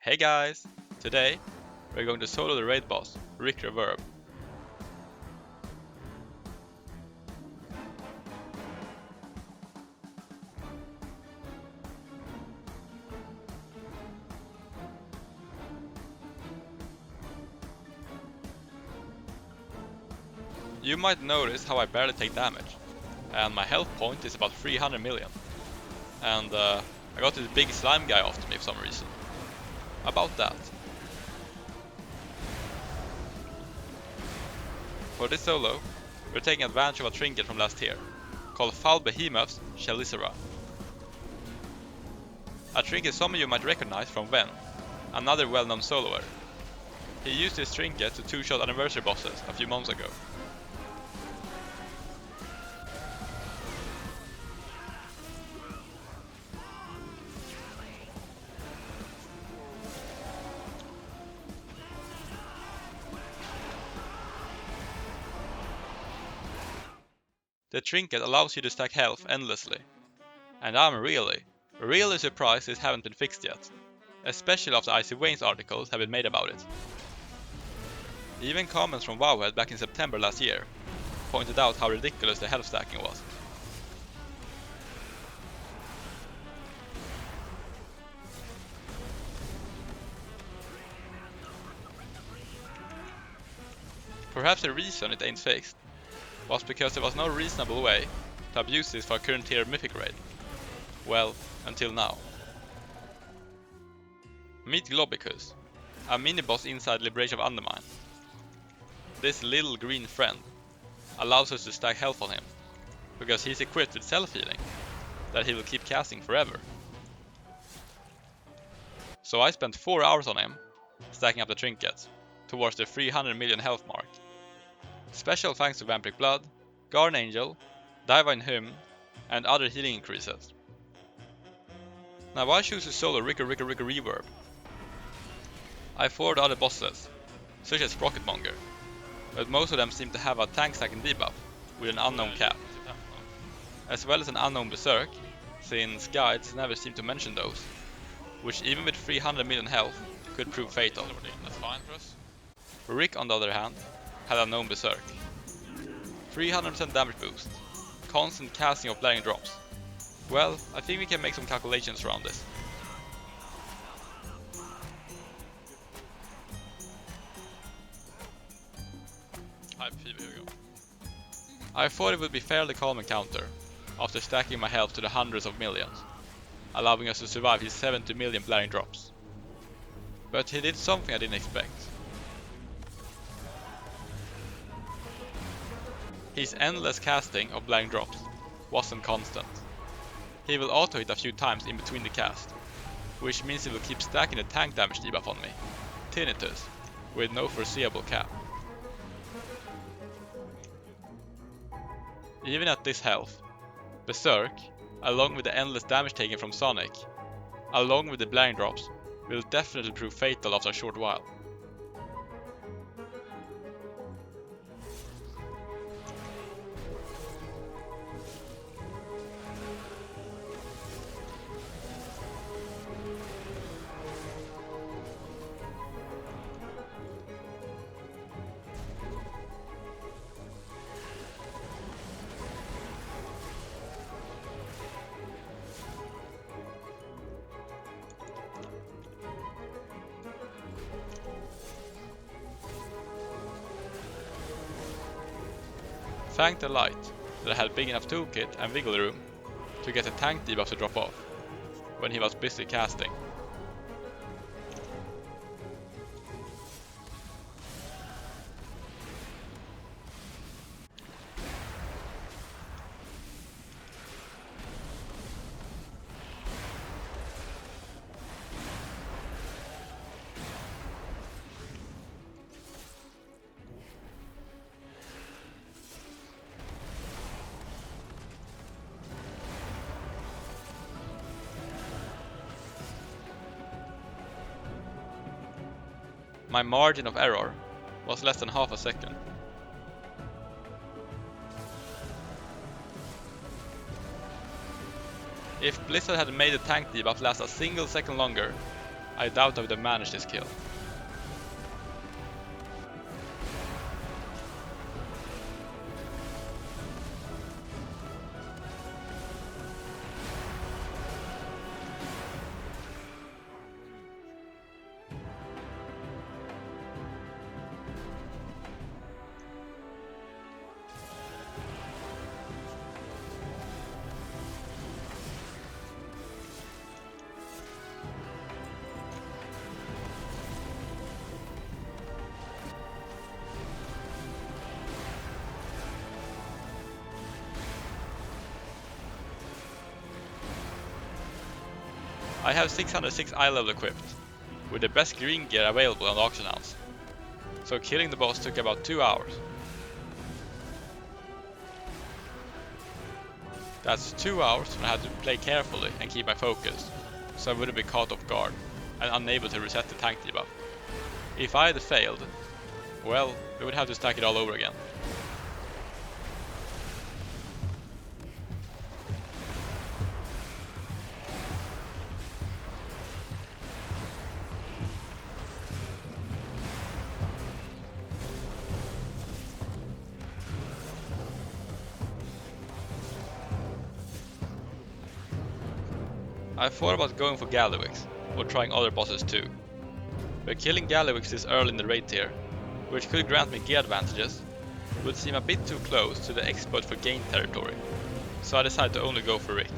Hey guys! Today we're going to solo the raid boss, Reverb. You might notice how I barely take damage, and my health point is about 300 million. And I got this big slime guy after me for some reason. About that. For this solo, we're taking advantage of a trinket from last tier, called Behemoth's Chalicera. A trinket some of you might recognize from Venn, another well-known soloer. He used this trinket to two-shot anniversary bosses a few months ago. The trinket allows you to stack health endlessly, and I'm really surprised this haven't been fixed yet, especially after Icy Wayne's articles have been made about it. Even comments from Wowhead back in September last year pointed out how ridiculous the health stacking was. Perhaps the reason it ain't fixed was because there was no reasonable way to abuse this for a current tier mythic raid. Well, until now. Meet Globikus, a mini-boss inside Liberation of Undermine. This little green friend allows us to stack health on him, because he's equipped with self-healing that he will keep casting forever. So I spent 4 hours on him, stacking up the trinkets, towards the 300 million health mark. Special thanks to vampiric blood, guardian angel, divine hymn, and other healing increases. Now why choose to solo Reverb? I fought other bosses, such as Rocketmonger, but most of them seem to have a tank stacking debuff with an unknown cap, as well as an unknown Berserk, since guides never seem to mention those, which even with 300 million health could prove fatal. That's fine for us. Rick, on the other hand, had a known Berserk. 300% damage boost, constant casting of blinding drops. Well, I think we can make some calculations around this. Here we go. I thought it would be fairly calm encounter, after stacking my health to the hundreds of millions, allowing us to survive his 70 million blinding drops. But he did something I didn't expect. His endless casting of blinding drops wasn't constant. He will auto hit a few times in between the cast, which means he will keep stacking the tank damage debuff on me, Tinnitus, with no foreseeable cap. Even at this health, Berserk, along with the endless damage taken from Sonic, along with the blinding drops, will definitely prove fatal after a short while. Thank the light that I had big enough toolkit and wiggle room to get the tank debuff to drop off when he was busy casting. My margin of error was less than half a second. If Blizzard had made the tank debuff last a single second longer, I doubt I would have managed this kill. I have 606 eye level equipped, with the best green gear available on the auction house, so killing the boss took about 2 hours. That's 2 hours when I had to play carefully and keep my focus, so I wouldn't be caught off guard and unable to reset the tank debuff. If I had failed, well, we would have to stack it all over again. I thought about going for Galliwix, or trying other bosses too, but killing Galliwix this early in the raid tier, which could grant me gear advantages, would seem a bit too close to the exploit for gain territory, so I decided to only go for Rick.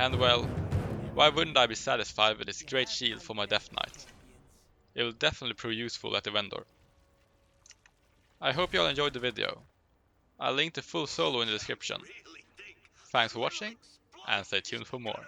And well, why wouldn't I be satisfied with this great shield for my Death Knight? It will definitely prove useful at the vendor. I hope you all enjoyed the video. I'll link the full solo in the description. Thanks for watching, and stay tuned for more.